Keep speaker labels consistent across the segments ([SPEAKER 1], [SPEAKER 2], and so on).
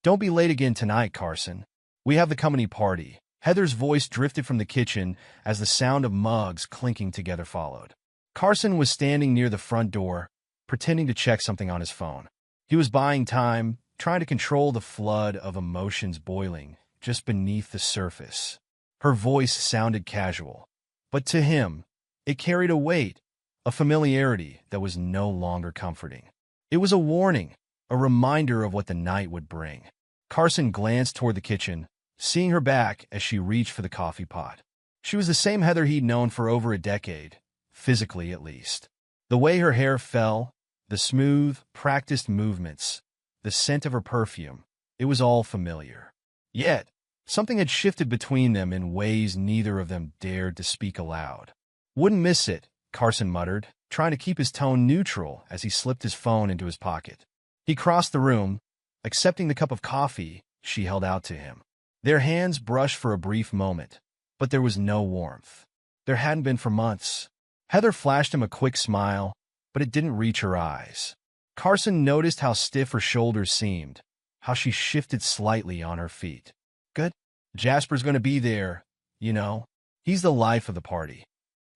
[SPEAKER 1] Don't be late again tonight, Carson. We have the company party. Heather's voice drifted from the kitchen as the sound of mugs clinking together followed. Carson was standing near the front door, pretending to check something on his phone. He was buying time, trying to control the flood of emotions boiling just beneath the surface. Her voice sounded casual, but to him, it carried a weight, a familiarity that was no longer comforting. It was a warning, a reminder of what the night would bring. Carson glanced toward the kitchen, seeing her back as she reached for the coffee pot. She was the same Heather he'd known for over a decade, physically at least. The way her hair fell, the smooth, practiced movements, the scent of her perfume, it was all familiar. Yet, something had shifted between them in ways neither of them dared to speak aloud. "Wouldn't miss it," Carson muttered, trying to keep his tone neutral as he slipped his phone into his pocket. He crossed the room, accepting the cup of coffee she held out to him. Their hands brushed for a brief moment, but there was no warmth. There hadn't been for months. Heather flashed him a quick smile, but it didn't reach her eyes. Carson noticed how stiff her shoulders seemed, how she shifted slightly on her feet. "Good. Jasper's going to be there, you know. He's the life of the party."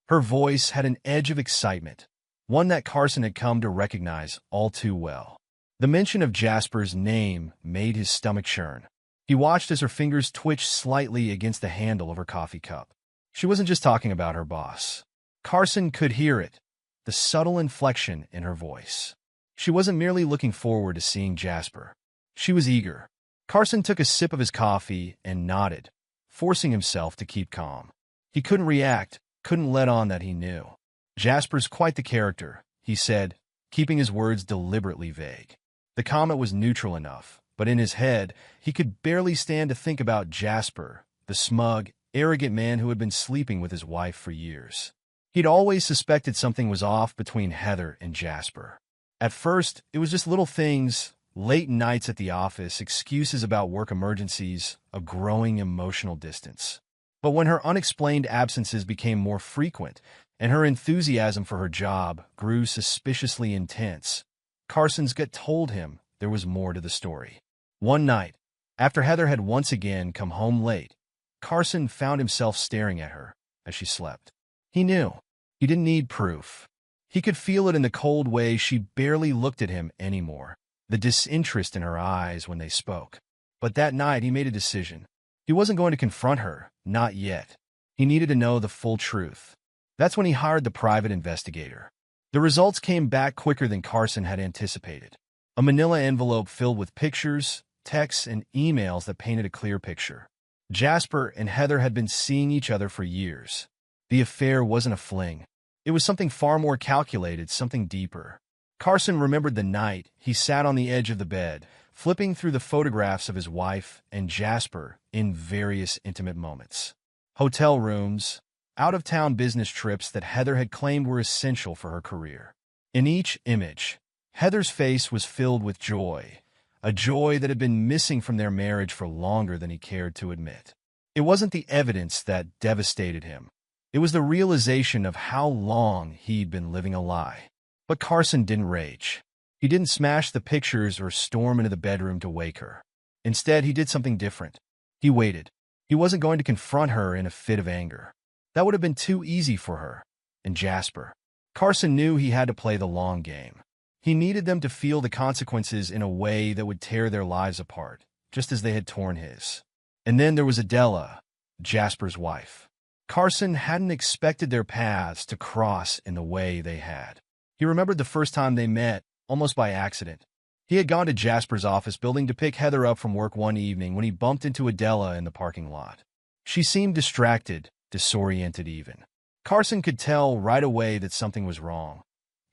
[SPEAKER 1] Her voice had an edge of excitement, one that Carson had come to recognize all too well. The mention of Jasper's name made his stomach churn. He watched as her fingers twitched slightly against the handle of her coffee cup. She wasn't just talking about her boss. Carson could hear it, the subtle inflection in her voice. She wasn't merely looking forward to seeing Jasper. She was eager. Carson took a sip of his coffee and nodded, forcing himself to keep calm. He couldn't react, couldn't let on that he knew. "Jasper's quite the character," he said, keeping his words deliberately vague. The comment was neutral enough, but in his head, he could barely stand to think about Jasper, the smug, arrogant man who had been sleeping with his wife for years. He'd always suspected something was off between Heather and Jasper. At first, it was just little things, late nights at the office, excuses about work emergencies, a growing emotional distance. But when her unexplained absences became more frequent and her enthusiasm for her job grew suspiciously intense, Carson's gut told him there was more to the story. One night, after Heather had once again come home late, Carson found himself staring at her as she slept. He knew. He didn't need proof. He could feel it in the cold way she barely looked at him anymore, the disinterest in her eyes when they spoke. But that night he made a decision. He wasn't going to confront her, not yet. He needed to know the full truth. That's when he hired the private investigator. The results came back quicker than Carson had anticipated. A manila envelope filled with pictures, texts, and emails that painted a clear picture. Jasper and Heather had been seeing each other for years. The affair wasn't a fling. It was something far more calculated, something deeper. Carson remembered the night he sat on the edge of the bed, flipping through the photographs of his wife and Jasper in various intimate moments. Hotel rooms, out-of-town business trips that Heather had claimed were essential for her career. In each image, Heather's face was filled with joy, a joy that had been missing from their marriage for longer than he cared to admit. It wasn't the evidence that devastated him. It was the realization of how long he'd been living a lie. But Carson didn't rage. He didn't smash the pictures or storm into the bedroom to wake her. Instead, he did something different. He waited. He wasn't going to confront her in a fit of anger. That would have been too easy for her. And Jasper. Carson knew he had to play the long game. He needed them to feel the consequences in a way that would tear their lives apart, just as they had torn his. And then there was Adela, Jasper's wife. Carson hadn't expected their paths to cross in the way they had. He remembered the first time they met, almost by accident. He had gone to Jasper's office building to pick Heather up from work one evening when he bumped into Adela in the parking lot. She seemed distracted, disoriented even. Carson could tell right away that something was wrong,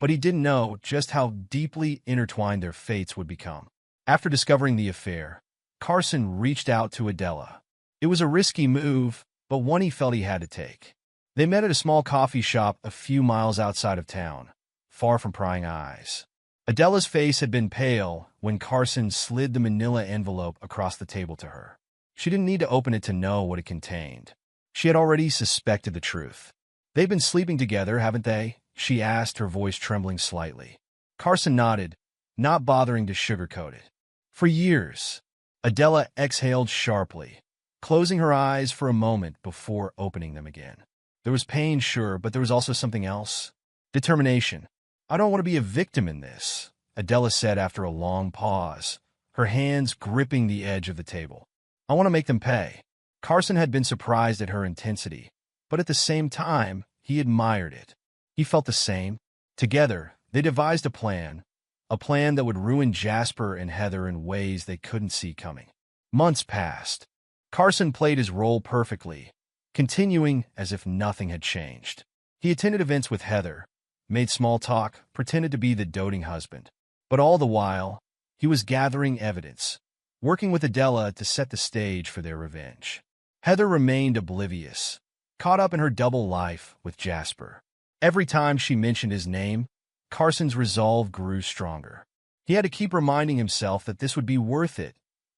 [SPEAKER 1] but he didn't know just how deeply intertwined their fates would become. After discovering the affair, Carson reached out to Adela. It was a risky move, but one he felt he had to take. They met at a small coffee shop a few miles outside of town, far from prying eyes. Adela's face had been pale when Carson slid the manila envelope across the table to her. She didn't need to open it to know what it contained. She had already suspected the truth. "They've been sleeping together, haven't they?" she asked, her voice trembling slightly. Carson nodded, not bothering to sugarcoat it. "For years." Adela exhaled sharply, closing her eyes for a moment before opening them again. There was pain, sure, but there was also something else. Determination. I don't want to be a victim in this, Adela said after a long pause, her hands gripping the edge of the table. I want to make them pay. Carson had been surprised at her intensity, but at the same time, he admired it. He felt the same. Together, they devised a plan that would ruin Jasper and Heather in ways they couldn't see coming. Months passed. Carson played his role perfectly, continuing as if nothing had changed. He attended events with Heather, made small talk, pretended to be the doting husband. But all the while, he was gathering evidence, working with Adela to set the stage for their revenge. Heather remained oblivious, caught up in her double life with Jasper. Every time she mentioned his name, Carson's resolve grew stronger. He had to keep reminding himself that this would be worth it,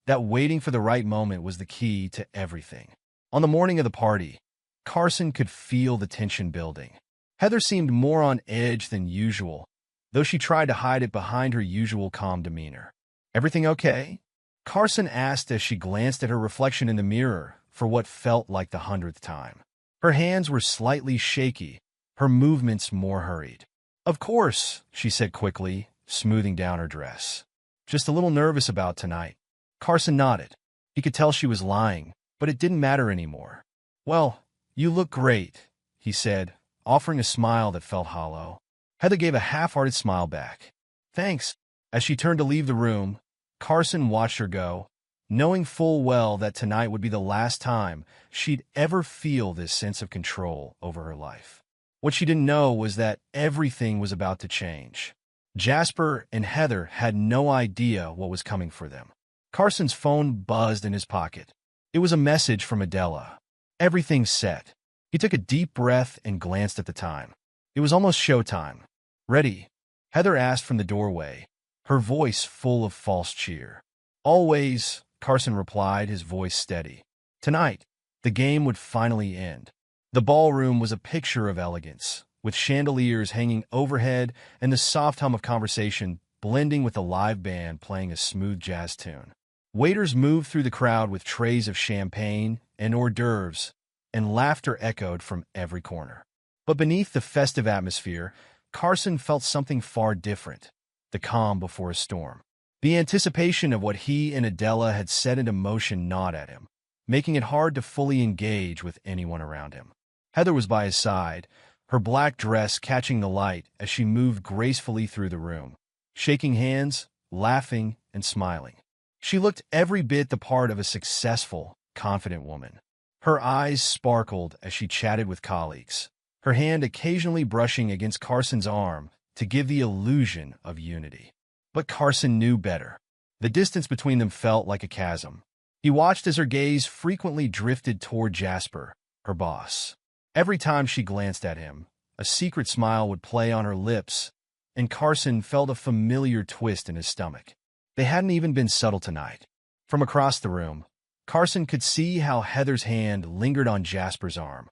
[SPEAKER 1] that waiting for the right moment was the key to everything. On the morning of the party, Carson could feel the tension building. Heather seemed more on edge than usual, though she tried to hide it behind her usual calm demeanor. "Everything okay?" Carson asked as she glanced at her reflection in the mirror for what felt like the 100th time. Her hands were slightly shaky, her movements more hurried. "Of course," she said quickly, smoothing down her dress. "Just a little nervous about tonight." Carson nodded. He could tell she was lying, but it didn't matter anymore. "Well, you look great," he said, offering a smile that felt hollow. Heather gave a half-hearted smile back. "Thanks." As she turned to leave the room, Carson watched her go, knowing full well that tonight would be the last time she'd ever feel this sense of control over her life. What she didn't know was that everything was about to change. Jasper and Heather had no idea what was coming for them. Carson's phone buzzed in his pocket. It was a message from Adela. Everything's set. He took a deep breath and glanced at the time. It was almost showtime. "Ready?" Heather asked from the doorway, her voice full of false cheer. "Always," Carson replied, his voice steady. Tonight, the game would finally end. The ballroom was a picture of elegance, with chandeliers hanging overhead and the soft hum of conversation blending with the live band playing a smooth jazz tune. Waiters moved through the crowd with trays of champagne and hors d'oeuvres, and laughter echoed from every corner. But beneath the festive atmosphere, Carson felt something far different, the calm before a storm. The anticipation of what he and Adela had set into motion gnawed at him, making it hard to fully engage with anyone around him. Heather was by his side, her black dress catching the light as she moved gracefully through the room, shaking hands, laughing, and smiling. She looked every bit the part of a successful, confident woman. Her eyes sparkled as she chatted with colleagues, her hand occasionally brushing against Carson's arm to give the illusion of unity. But Carson knew better. The distance between them felt like a chasm. He watched as her gaze frequently drifted toward Jasper, her boss. Every time she glanced at him, a secret smile would play on her lips, and Carson felt a familiar twist in his stomach. They hadn't even been subtle tonight. From across the room, Carson could see how Heather's hand lingered on Jasper's arm,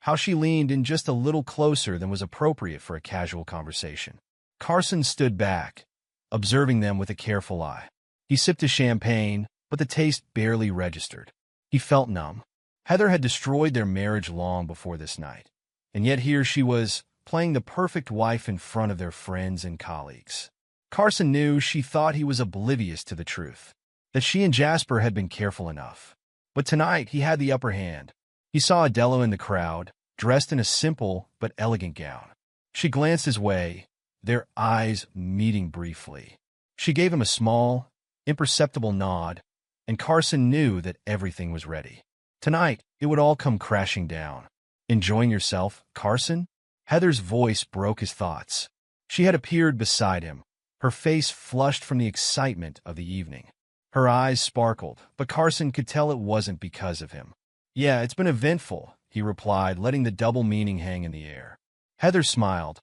[SPEAKER 1] how she leaned in just a little closer than was appropriate for a casual conversation. Carson stood back, observing them with a careful eye. He sipped his champagne, but the taste barely registered. He felt numb. Heather had destroyed their marriage long before this night, and yet here she was, playing the perfect wife in front of their friends and colleagues. Carson knew she thought he was oblivious to the truth, that she and Jasper had been careful enough. But tonight he had the upper hand. He saw Adela in the crowd, dressed in a simple but elegant gown. She glanced his way, their eyes meeting briefly. She gave him a small, imperceptible nod, and Carson knew that everything was ready. Tonight, it would all come crashing down. "Enjoying yourself, Carson?" Heather's voice broke his thoughts. She had appeared beside him, her face flushed from the excitement of the evening. Her eyes sparkled, but Carson could tell it wasn't because of him. "Yeah, it's been eventful," he replied, letting the double meaning hang in the air. Heather smiled,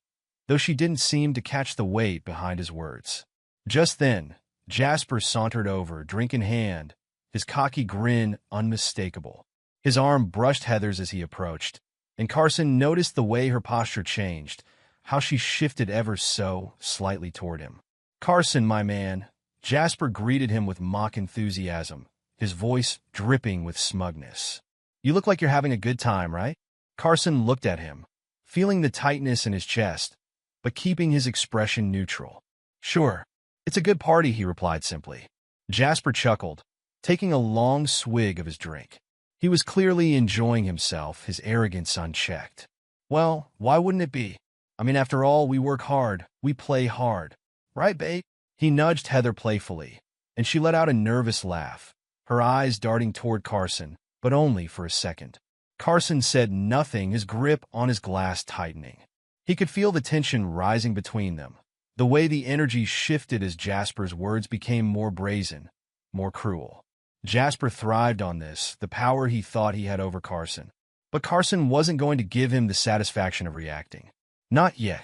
[SPEAKER 1] though she didn't seem to catch the weight behind his words. Just then, Jasper sauntered over, drink in hand, his cocky grin unmistakable. His arm brushed Heather's as he approached, and Carson noticed the way her posture changed, how she shifted ever so slightly toward him. "Carson, my man," Jasper greeted him with mock enthusiasm, his voice dripping with smugness. "You look like you're having a good time, right?" Carson looked at him, feeling the tightness in his chest, but keeping his expression neutral. "Sure, it's a good party," he replied simply. Jasper chuckled, taking a long swig of his drink. He was clearly enjoying himself, his arrogance unchecked. "Well, why wouldn't it be? I mean, after all, we work hard, we play hard. Right, babe?" He nudged Heather playfully, and she let out a nervous laugh, her eyes darting toward Carson, but only for a second. Carson said nothing, his grip on his glass tightening. He could feel the tension rising between them, the way the energy shifted as Jasper's words became more brazen, more cruel. Jasper thrived on this, the power he thought he had over Carson. But Carson wasn't going to give him the satisfaction of reacting. Not yet.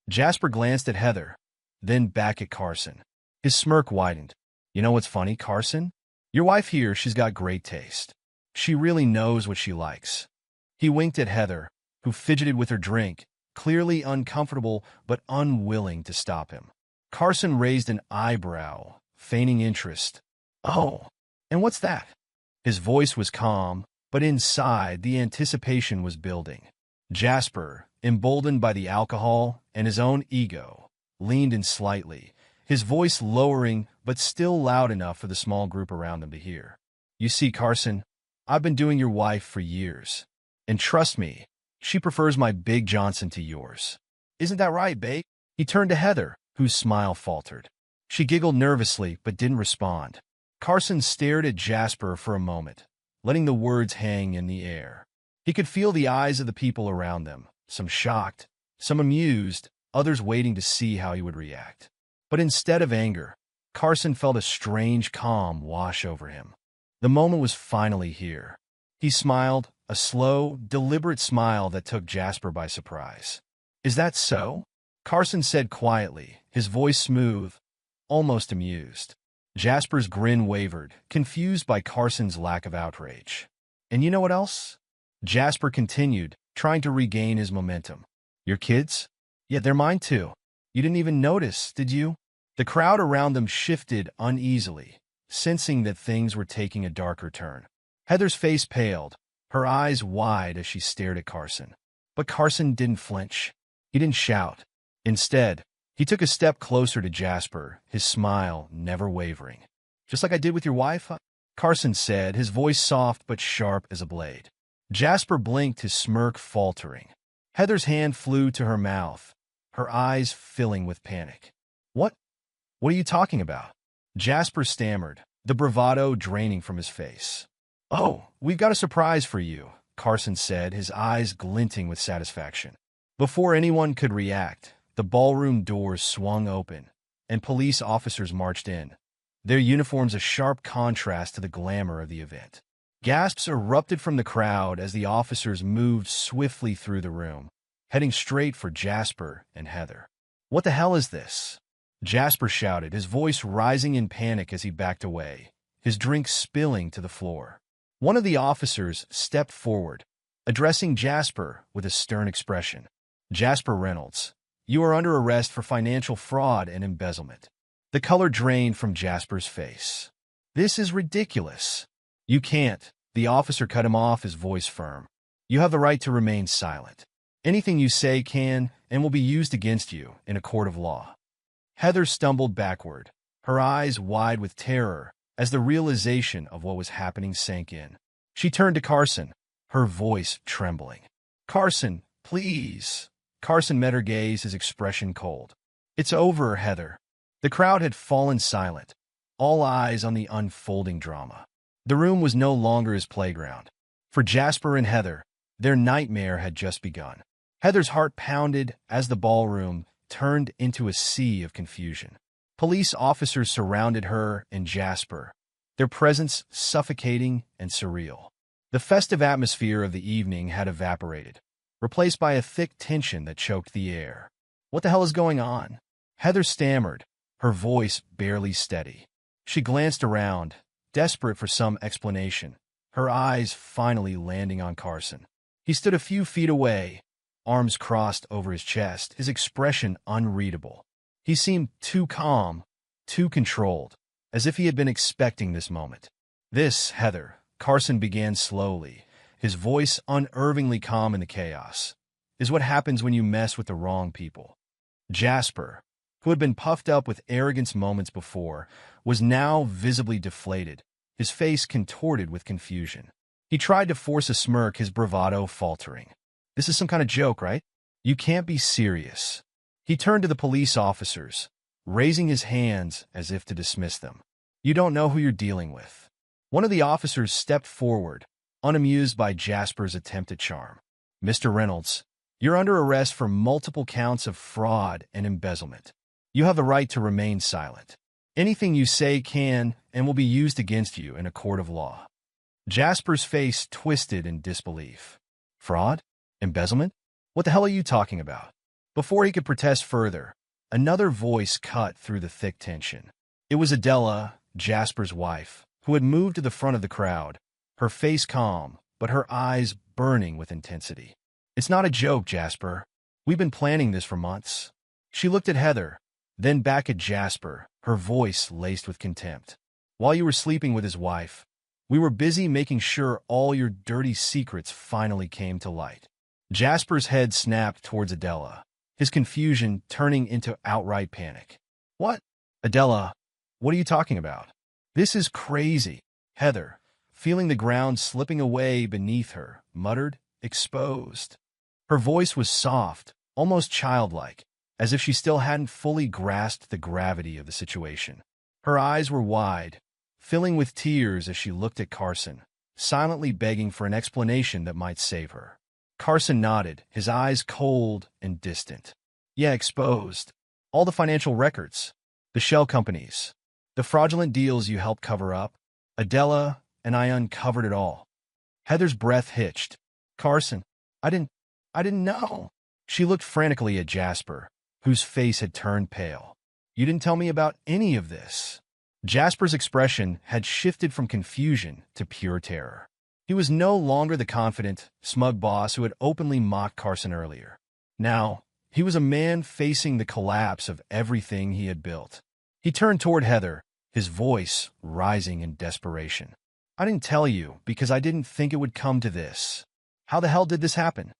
[SPEAKER 1] Jasper glanced at Heather, then back at Carson. His smirk widened. "You know what's funny, Carson? Your wife here, she's got great taste. She really knows what she likes." He winked at Heather, who fidgeted with her drink, clearly uncomfortable but unwilling to stop him. Carson raised an eyebrow, feigning interest. "Oh, and what's that?" His voice was calm, but inside the anticipation was building. Jasper, emboldened by the alcohol and his own ego, leaned in slightly, his voice lowering but still loud enough for the small group around them to hear. "You see, Carson, I've been doing your wife for years. And trust me, she prefers my Big Johnson to yours. Isn't that right, babe?" He turned to Heather, whose smile faltered. She giggled nervously but didn't respond. Carson stared at Jasper for a moment, letting the words hang in the air. He could feel the eyes of the people around them, some shocked, some amused, others waiting to see how he would react. But instead of anger, Carson felt a strange calm wash over him. The moment was finally here. He smiled, a slow, deliberate smile that took Jasper by surprise. "Is that so?" Carson said quietly, his voice smooth, almost amused. Jasper's grin wavered, confused by Carson's lack of outrage. "And you know what else?" Jasper continued, trying to regain his momentum. "Your kids? Yeah, they're mine too. You didn't even notice, did you?" The crowd around them shifted uneasily, sensing that things were taking a darker turn. Heather's face paled, her eyes wide as she stared at Carson. But Carson didn't flinch. He didn't shout. Instead, he took a step closer to Jasper, his smile never wavering. "Just like I did with your wife?" Carson said, his voice soft but sharp as a blade. Jasper blinked, his smirk faltering. Heather's hand flew to her mouth, her eyes filling with panic. What are you talking about?" Jasper stammered, the bravado draining from his face. "Oh, we've got a surprise for you," Carson said, his eyes glinting with satisfaction. Before anyone could react, the ballroom doors swung open, and police officers marched in, their uniforms a sharp contrast to the glamour of the event. Gasps erupted from the crowd as the officers moved swiftly through the room, heading straight for Jasper and Heather. "What the hell is this?" Jasper shouted, his voice rising in panic as he backed away, his drink spilling to the floor. One of the officers stepped forward, addressing Jasper with a stern expression. "Jasper Reynolds, you are under arrest for financial fraud and embezzlement." The color drained from Jasper's face. "This is ridiculous." "You can't," the officer cut him off, his voice firm. "You have the right to remain silent. Anything you say can and will be used against you in a court of law." Heather stumbled backward, her eyes wide with terror as the realization of what was happening sank in. She turned to Carson, her voice trembling. "Carson, please." Carson met her gaze, his expression cold. "It's over, Heather." The crowd had fallen silent, all eyes on the unfolding drama. The room was no longer his playground. For Jasper and Heather, their nightmare had just begun. Heather's heart pounded as the ballroom turned into a sea of confusion. Police officers surrounded her and Jasper, their presence suffocating and surreal. The festive atmosphere of the evening had evaporated, replaced by a thick tension that choked the air. "What the hell is going on?" Heather stammered, her voice barely steady. She glanced around, desperate for some explanation, her eyes finally landing on Carson. He stood a few feet away, arms crossed over his chest, his expression unreadable. He seemed too calm, too controlled, as if he had been expecting this moment. This, Heather, Carson began slowly, his voice unnervingly calm in the chaos, is what happens when you mess with the wrong people. Jasper, who had been puffed up with arrogance moments before, was now visibly deflated, his face contorted with confusion. He tried to force a smirk, his bravado faltering. This is some kind of joke, right? You can't be serious. He turned to the police officers, raising his hands as if to dismiss them. You don't know who you're dealing with. One of the officers stepped forward, unamused by Jasper's attempt at charm. Mr. Reynolds, you're under arrest for multiple counts of fraud and embezzlement. You have the right to remain silent. Anything you say can and will be used against you in a court of law. Jasper's face twisted in disbelief. Fraud? Embezzlement? What the hell are you talking about? Before he could protest further, another voice cut through the thick tension. It was Adela, Jasper's wife, who had moved to the front of the crowd, her face calm, but her eyes burning with intensity. It's not a joke, Jasper. We've been planning this for months. She looked at Heather, then back at Jasper, her voice laced with contempt. While you were sleeping with his wife, we were busy making sure all your dirty secrets finally came to light. Jasper's head snapped towards Adela, his confusion turning into outright panic. What? Adela, what are you talking about? This is crazy. Heather, feeling the ground slipping away beneath her, muttered, exposed. Her voice was soft, almost childlike, as if she still hadn't fully grasped the gravity of the situation. Her eyes were wide, filling with tears as she looked at Carson, silently begging for an explanation that might save her. Carson nodded, his eyes cold and distant. Yeah, exposed. All the financial records, the shell companies, the fraudulent deals you helped cover up. Adela and I uncovered it all. Heather's breath hitched. Carson, I didn't know. She looked frantically at Jasper, whose face had turned pale. You didn't tell me about any of this. Jasper's expression had shifted from confusion to pure terror. He was no longer the confident, smug boss who had openly mocked Carson earlier. Now, he was a man facing the collapse of everything he had built. He turned toward Heather, his voice rising in desperation. I didn't tell you because I didn't think it would come to this. How the hell did this happen?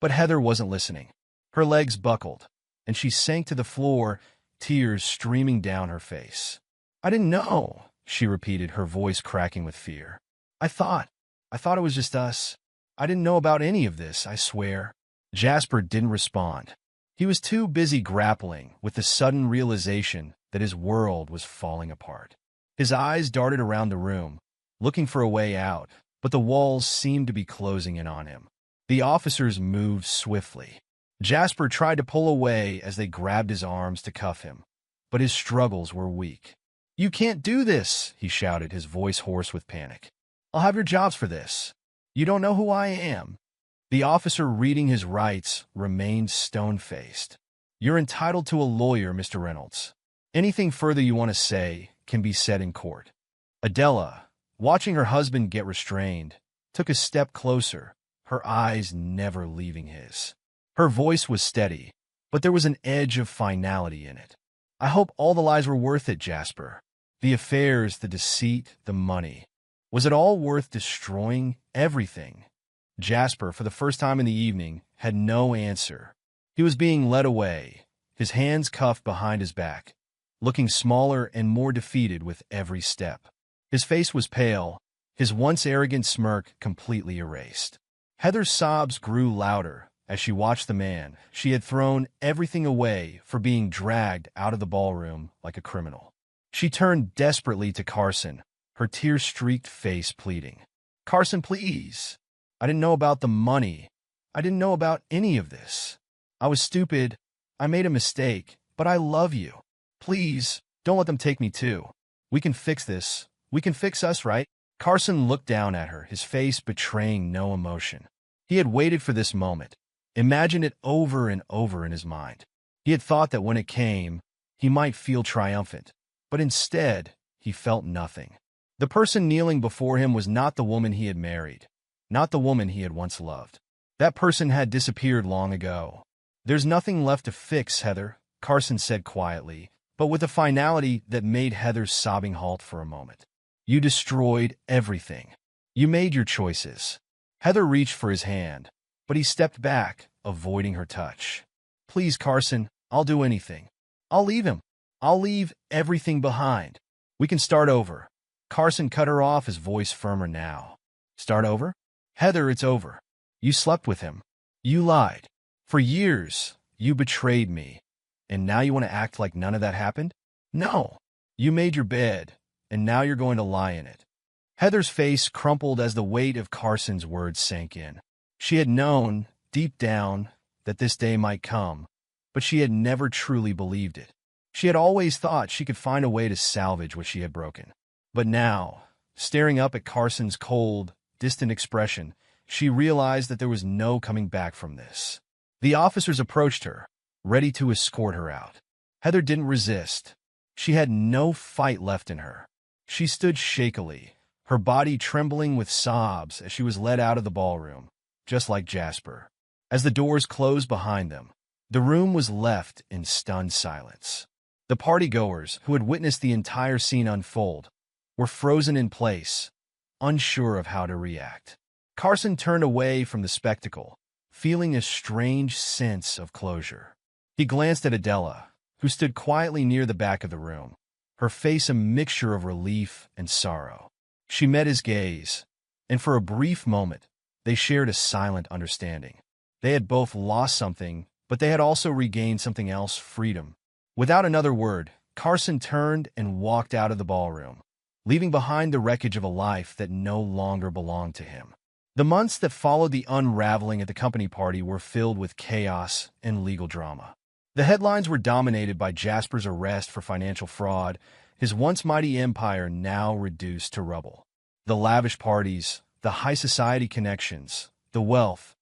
[SPEAKER 1] But Heather wasn't listening. Her legs buckled, and she sank to the floor, tears streaming down her face. I didn't know, she repeated, her voice cracking with fear. I thought it was just us. I didn't know about any of this, I swear. Jasper didn't respond. He was too busy grappling with the sudden realization that his world was falling apart. His eyes darted around the room, looking for a way out, but the walls seemed to be closing in on him. The officers moved swiftly. Jasper tried to pull away as they grabbed his arms to cuff him, but his struggles were weak. You can't do this, he shouted, his voice hoarse with panic. I'll have your jobs for this. You don't know who I am. The officer reading his rights remained stone-faced. You're entitled to a lawyer, Mr. Reynolds. Anything further you want to say can be said in court. Adela, watching her husband get restrained, took a step closer, her eyes never leaving his. Her voice was steady, but there was an edge of finality in it. I hope all the lies were worth it, Jasper. The affairs, the deceit, the money. Was it all worth destroying everything? Jasper, for the first time in the evening, had no answer. He was being led away, his hands cuffed behind his back, looking smaller and more defeated with every step. His face was pale, his once arrogant smirk completely erased. Heather's sobs grew louder as she watched the man she had thrown everything away for being dragged out of the ballroom like a criminal. She turned desperately to Carson, her tear-streaked face pleading. Carson, please. I didn't know about the money. I didn't know about any of this. I was stupid. I made a mistake, but I love you. Please, don't let them take me too. We can fix this. We can fix us, right? Carson looked down at her, his face betraying no emotion. He had waited for this moment, imagined it over and over in his mind. He had thought that when it came, he might feel triumphant, but instead, he felt nothing. The person kneeling before him was not the woman he had married, not the woman he had once loved. That person had disappeared long ago. There's nothing left to fix, Heather, Carson said quietly, but with a finality that made Heather's sobbing halt for a moment. You destroyed everything. You made your choices. Heather reached for his hand, but he stepped back, avoiding her touch. Please, Carson, I'll do anything. I'll leave him. I'll leave everything behind. We can start over. Carson cut her off, his voice firmer now. Start over? Heather, it's over. You slept with him. You lied. For years, you betrayed me. And now you want to act like none of that happened? No. You made your bed, and now you're going to lie in it. Heather's face crumpled as the weight of Carson's words sank in. She had known, deep down, that this day might come, but she had never truly believed it. She had always thought she could find a way to salvage what she had broken. But now, staring up at Carson's cold, distant expression, she realized that there was no coming back from this. The officers approached her, ready to escort her out. Heather didn't resist. She had no fight left in her. She stood shakily, her body trembling with sobs as she was led out of the ballroom, just like Jasper. As the doors closed behind them, the room was left in stunned silence. The partygoers, who had witnessed the entire scene unfold, were frozen in place, unsure of how to react. Carson turned away from the spectacle, feeling a strange sense of closure. He glanced at Adela, who stood quietly near the back of the room, her face a mixture of relief and sorrow. She met his gaze, and for a brief moment, they shared a silent understanding. They had both lost something, but they had also regained something else, freedom. Without another word, Carson turned and walked out of the ballroom, leaving behind the wreckage of a life that no longer belonged to him. The months that followed the unraveling at the company party were filled with chaos and legal drama. The headlines were dominated by Jasper's arrest for financial fraud, his once mighty empire now reduced to rubble. The lavish parties, the high society connections, the wealth,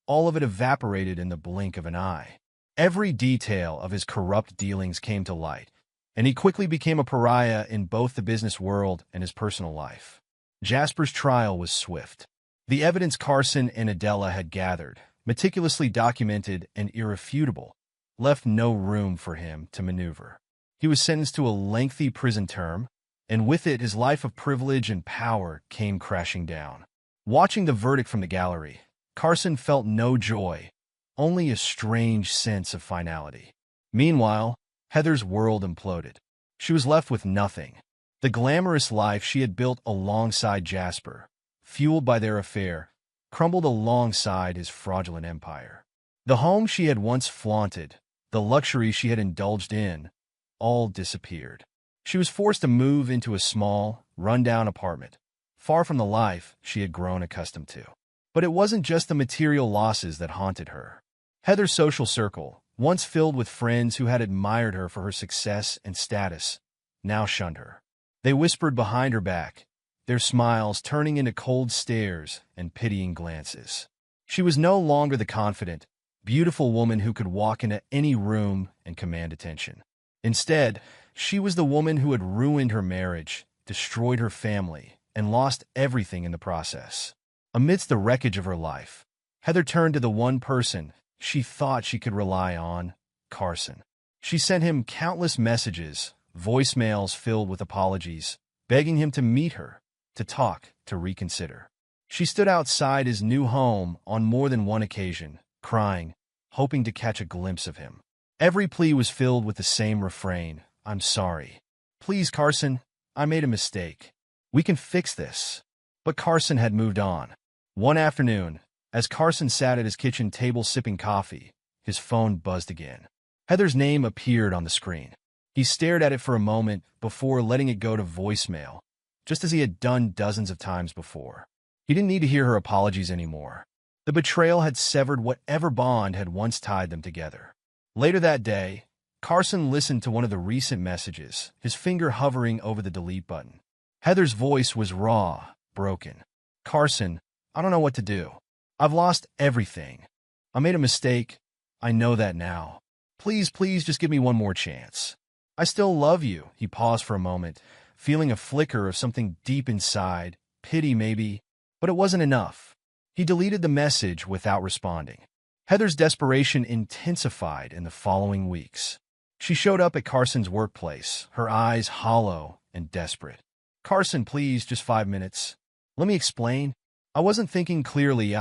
[SPEAKER 1] all of it evaporated in the blink of an eye. Every detail of his corrupt dealings came to light, and he quickly became a pariah in both the business world and his personal life. Jasper's trial was swift. The evidence Carson and Adela had gathered, meticulously documented and irrefutable, left no room for him to maneuver. He was sentenced to a lengthy prison term, and with it his life of privilege and power came crashing down. Watching the verdict from the gallery, Carson felt no joy, only a strange sense of finality. Meanwhile, Heather's world imploded. She was left with nothing. The glamorous life she had built alongside Jasper, fueled by their affair, crumbled alongside his fraudulent empire. The home she had once flaunted, the luxury she had indulged in, all disappeared. She was forced to move into a small, run-down apartment, far from the life she had grown accustomed to. But it wasn't just the material losses that haunted her. Heather's social circle, once filled with friends who had admired her for her success and status, now shunned her. They whispered behind her back, their smiles turning into cold stares and pitying glances. She was no longer the confident, beautiful woman who could walk into any room and command attention. Instead, she was the woman who had ruined her marriage, destroyed her family, and lost everything in the process. Amidst the wreckage of her life, Heather turned to the one person she thought she could rely on, Carson. She sent him countless messages, voicemails filled with apologies, begging him to meet her, to talk, to reconsider. She stood outside his new home on more than one occasion, crying, hoping to catch a glimpse of him. Every plea was filled with the same refrain, I'm sorry. Please, Carson, I made a mistake. We can fix this. But Carson had moved on. One afternoon, as Carson sat at his kitchen table sipping coffee, his phone buzzed again. Heather's name appeared on the screen. He stared at it for a moment before letting it go to voicemail, just as he had done dozens of times before. He didn't need to hear her apologies anymore. The betrayal had severed whatever bond had once tied them together. Later that day, Carson listened to one of the recent messages, his finger hovering over the delete button. Heather's voice was raw, broken. Carson, I don't know what to do. I've lost everything. I made a mistake. I know that now. Please just give me one more chance. I still love you. He paused for a moment, feeling a flicker of something deep inside, pity maybe, but it wasn't enough. He deleted the message without responding. Heather's desperation intensified in the following weeks. She showed up at Carson's workplace, her eyes hollow and desperate. Carson, please, just 5 minutes. Let me explain. I wasn't thinking clearly,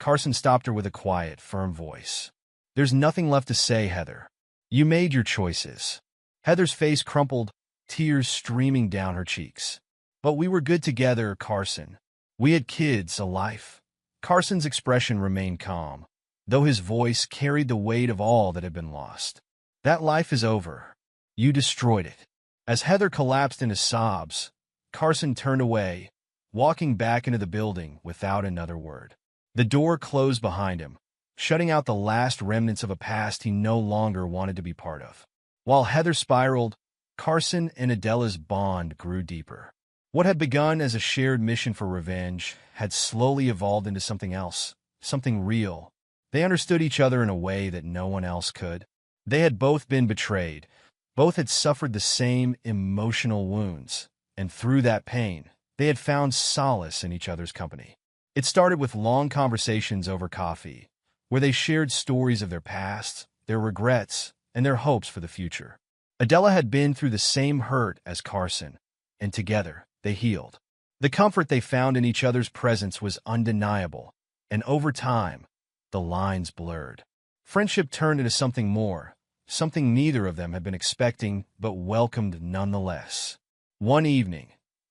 [SPEAKER 1] Carson stopped her with a quiet, firm voice. There's nothing left to say, Heather. You made your choices. Heather's face crumpled, tears streaming down her cheeks. But we were good together, Carson. We had kids, a life. Carson's expression remained calm, though his voice carried the weight of all that had been lost. That life is over. You destroyed it. As Heather collapsed into sobs, Carson turned away, walking back into the building without another word. The door closed behind him, shutting out the last remnants of a past he no longer wanted to be part of. While Heather spiraled, Carson and Adela's bond grew deeper. What had begun as a shared mission for revenge had slowly evolved into something else, something real. They understood each other in a way that no one else could. They had both been betrayed. Both had suffered the same emotional wounds, and through that pain, they had found solace in each other's company. It started with long conversations over coffee, where they shared stories of their past, their regrets, and their hopes for the future. Adela had been through the same hurt as Carson, and together, they healed. The comfort they found in each other's presence was undeniable, and over time, the lines blurred. Friendship turned into something more, something neither of them had been expecting but welcomed nonetheless. One evening,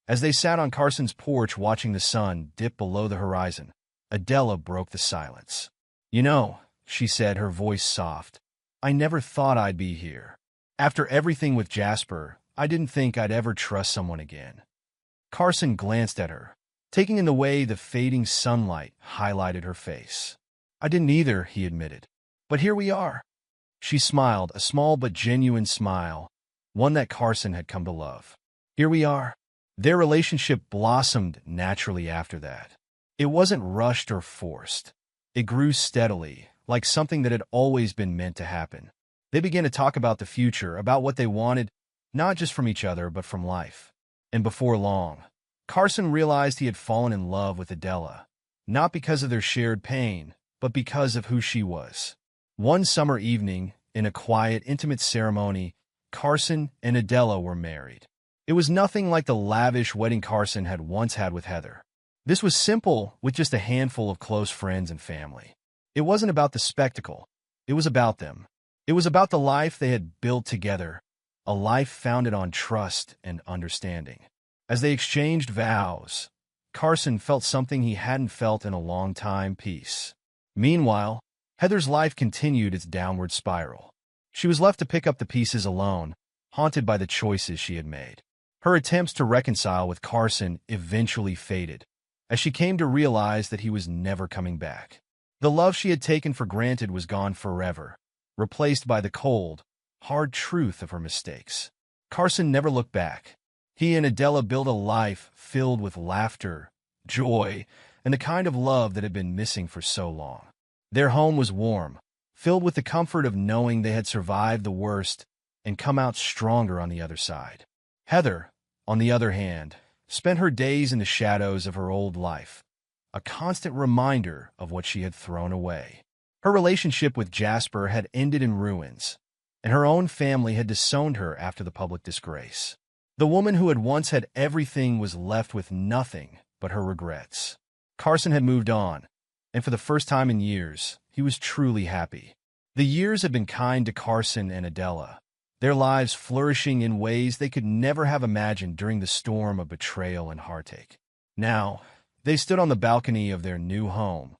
[SPEAKER 1] as they sat on Carson's porch watching the sun dip below the horizon, Adela broke the silence. You know, she said, her voice soft, I never thought I'd be here. After everything with Jasper, I didn't think I'd ever trust someone again. Carson glanced at her, taking in the way the fading sunlight highlighted her face. I didn't either, he admitted. But here we are. She smiled, a small but genuine smile, one that Carson had come to love. Here we are. Their relationship blossomed naturally after that. It wasn't rushed or forced. It grew steadily, like something that had always been meant to happen. They began to talk about the future, about what they wanted, not just from each other, but from life. And before long, Carson realized he had fallen in love with Adela, not because of their shared pain, but because of who she was. One summer evening, in a quiet, intimate ceremony, Carson and Adela were married. It was nothing like the lavish wedding Carson had once had with Heather. This was simple, with just a handful of close friends and family. It wasn't about the spectacle. It was about them. It was about the life they had built together, a life founded on trust and understanding. As they exchanged vows, Carson felt something he hadn't felt in a long time: peace. Meanwhile, Heather's life continued its downward spiral. She was left to pick up the pieces alone, haunted by the choices she had made. Her attempts to reconcile with Carson eventually faded, as she came to realize that he was never coming back. The love she had taken for granted was gone forever, replaced by the cold, hard truth of her mistakes. Carson never looked back. He and Adela built a life filled with laughter, joy, and the kind of love that had been missing for so long. Their home was warm, filled with the comfort of knowing they had survived the worst and come out stronger on the other side. Heather, on the other hand, spent her days in the shadows of her old life, a constant reminder of what she had thrown away. Her relationship with Jasper had ended in ruins, and her own family had disowned her after the public disgrace. The woman who had once had everything was left with nothing but her regrets. Carson had moved on, and for the first time in years, he was truly happy. The years had been kind to Carson and Adela, their lives flourishing in ways they could never have imagined during the storm of betrayal and heartache. Now, they stood on the balcony of their new home,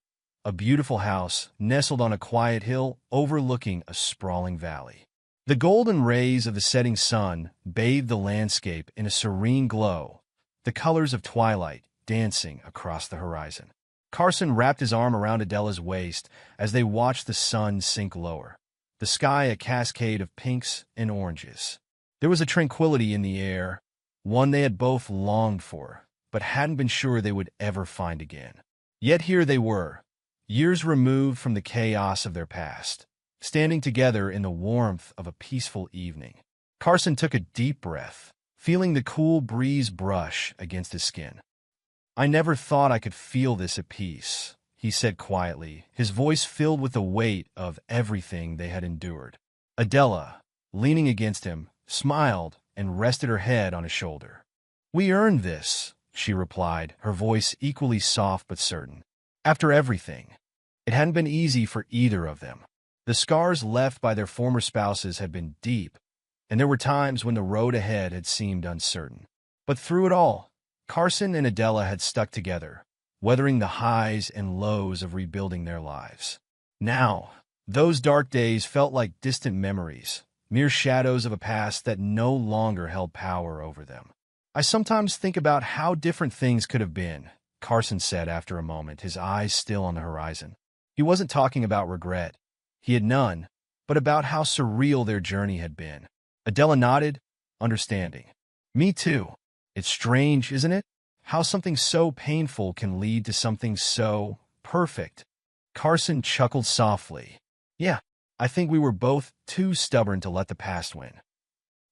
[SPEAKER 1] a beautiful house nestled on a quiet hill overlooking a sprawling valley. The golden rays of the setting sun bathed the landscape in a serene glow, the colors of twilight dancing across the horizon. Carson wrapped his arm around Adela's waist as they watched the sun sink lower, the sky a cascade of pinks and oranges. There was a tranquility in the air, one they had both longed for, but hadn't been sure they would ever find again. Yet here they were, years removed from the chaos of their past, standing together in the warmth of a peaceful evening. Carson took a deep breath, feeling the cool breeze brush against his skin. I never thought I could feel this at peace, he said quietly, his voice filled with the weight of everything they had endured. Adela, leaning against him, smiled and rested her head on his shoulder. "We earned this," she replied, her voice equally soft but certain. After everything, it hadn't been easy for either of them. The scars left by their former spouses had been deep, and there were times when the road ahead had seemed uncertain. But through it all, Carson and Adela had stuck together, weathering the highs and lows of rebuilding their lives. Now, those dark days felt like distant memories, mere shadows of a past that no longer held power over them. "I sometimes think about how different things could have been," Carson said after a moment, his eyes still on the horizon. He wasn't talking about regret. He had none, but about how surreal their journey had been. Adela nodded, understanding. "Me too. It's strange, isn't it? How something so painful can lead to something so perfect." Carson chuckled softly. "Yeah, I think we were both too stubborn to let the past win."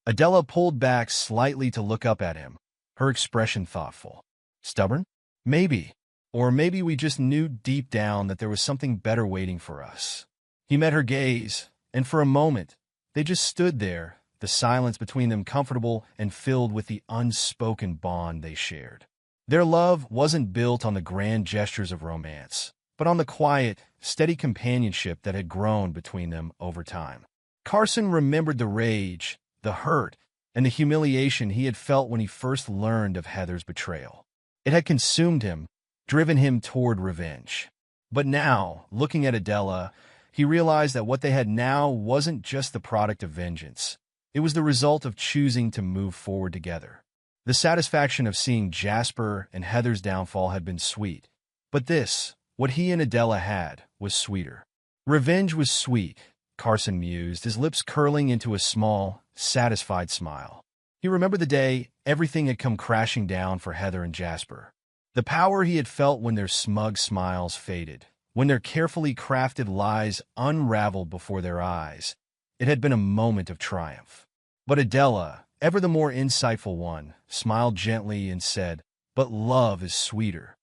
[SPEAKER 1] Adela pulled back slightly to look up at him, her expression thoughtful. "Stubborn? Maybe. Or maybe we just knew deep down that there was something better waiting for us." He met her gaze, and for a moment, they just stood there, the silence between them comfortable and filled with the unspoken bond they shared. Their love wasn't built on the grand gestures of romance, but on the quiet, steady companionship that had grown between them over time. Carson remembered the rage, the hurt, and the humiliation he had felt when he first learned of Heather's betrayal. It had consumed him, driven him toward revenge. But now, looking at Adela, he realized that what they had now wasn't just the product of vengeance. It was the result of choosing to move forward together. The satisfaction of seeing Jasper and Heather's downfall had been sweet, but this, what he and Adela had, was sweeter. Revenge was sweet, Carson mused, his lips curling into a small, satisfied smile. He remembered the day everything had come crashing down for Heather and Jasper. The power he had felt when their smug smiles faded, when their carefully crafted lies unraveled before their eyes. It had been a moment of triumph. But Adela, ever the more insightful one, smiled gently and said, "But love is sweeter."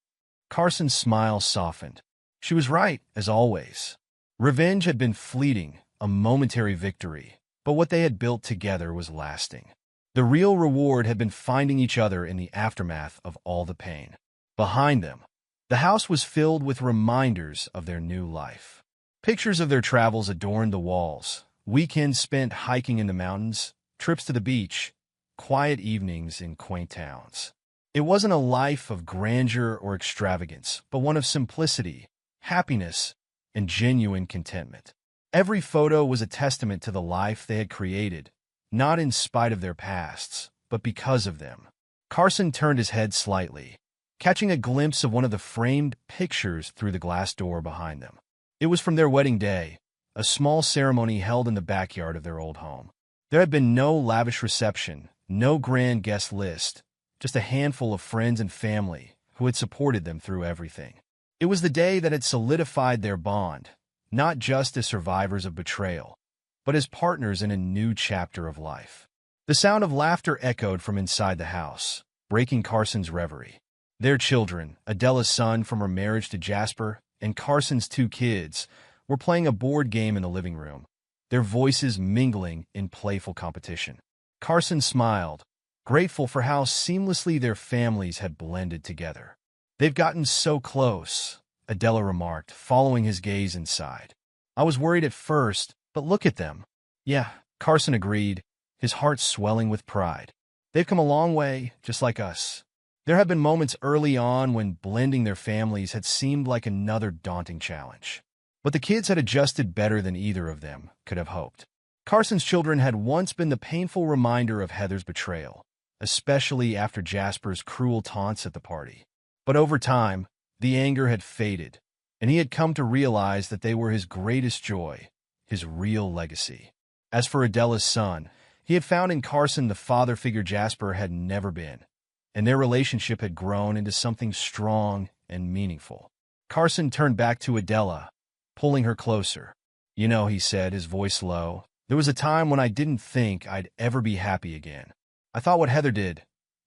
[SPEAKER 1] Carson's smile softened. She was right, as always. Revenge had been fleeting, a momentary victory, but what they had built together was lasting. The real reward had been finding each other in the aftermath of all the pain. Behind them, the house was filled with reminders of their new life. Pictures of their travels adorned the walls, weekends spent hiking in the mountains, trips to the beach, quiet evenings in quaint towns. It wasn't a life of grandeur or extravagance, but one of simplicity, happiness, and genuine contentment. Every photo was a testament to the life they had created, not in spite of their pasts, but because of them. Carson turned his head slightly, catching a glimpse of one of the framed pictures through the glass door behind them. It was from their wedding day, a small ceremony held in the backyard of their old home. There had been no lavish reception, no grand guest list, just a handful of friends and family who had supported them through everything. It was the day that had solidified their bond, not just as survivors of betrayal, but as partners in a new chapter of life. The sound of laughter echoed from inside the house, breaking Carson's reverie. Their children, Adela's son from her marriage to Jasper, and Carson's two kids, were playing a board game in the living room, their voices mingling in playful competition. Carson smiled, grateful for how seamlessly their families had blended together. "They've gotten so close," Adela remarked, following his gaze inside. "I was worried at first, but look at them." "Yeah," Carson agreed, his heart swelling with pride. "They've come a long way, just like us." There had been moments early on when blending their families had seemed like another daunting challenge. But the kids had adjusted better than either of them could have hoped. Carson's children had once been the painful reminder of Heather's betrayal, especially after Jasper's cruel taunts at the party. But over time, the anger had faded, and he had come to realize that they were his greatest joy, his real legacy. As for Adela's son, he had found in Carson the father figure Jasper had never been, and their relationship had grown into something strong and meaningful. Carson turned back to Adela, pulling her closer. "You know," he said, his voice low, "there was a time when I didn't think I'd ever be happy again. I thought what Heather did,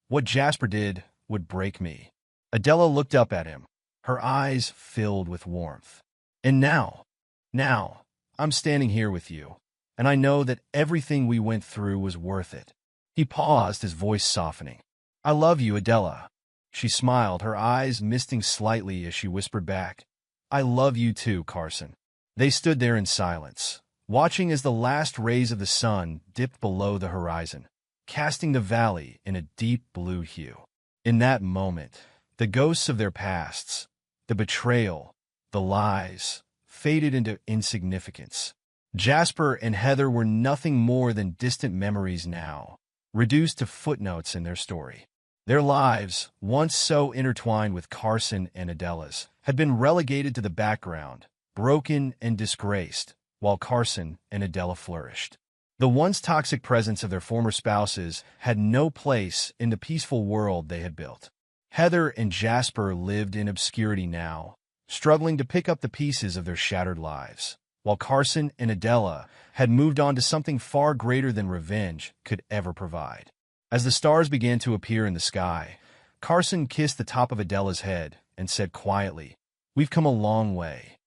[SPEAKER 1] what Jasper did, would break me." Adela looked up at him, her eyes filled with warmth. "And now, I'm standing here with you, and I know that everything we went through was worth it." He paused, his voice softening. I love you, Adela. She smiled, her eyes misting slightly as she whispered back, I love you too, Carson. They stood there in silence, watching as the last rays of the sun dipped below the horizon, casting the valley in a deep blue hue. In that moment, the ghosts of their pasts, the betrayal, the lies, faded into insignificance. Jasper and Heather were nothing more than distant memories now, reduced to footnotes in their story. Their lives, once so intertwined with Carson and Adela's, had been relegated to the background, broken and disgraced, while Carson and Adela flourished. The once toxic presence of their former spouses had no place in the peaceful world they had built. Heather and Jasper lived in obscurity now, struggling to pick up the pieces of their shattered lives, while Carson and Adela had moved on to something far greater than revenge could ever provide. As the stars began to appear in the sky, Carson kissed the top of Adela's head and said quietly, We've come a long way.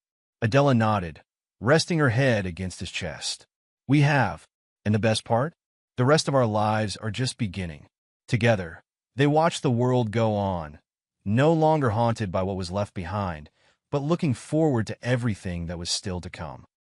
[SPEAKER 1] Adela nodded, resting her head against his chest. We have. And the best part? The rest of our lives are just beginning. Together, they watched the world go on, no longer haunted by what was left behind, but looking forward to everything that was still to come.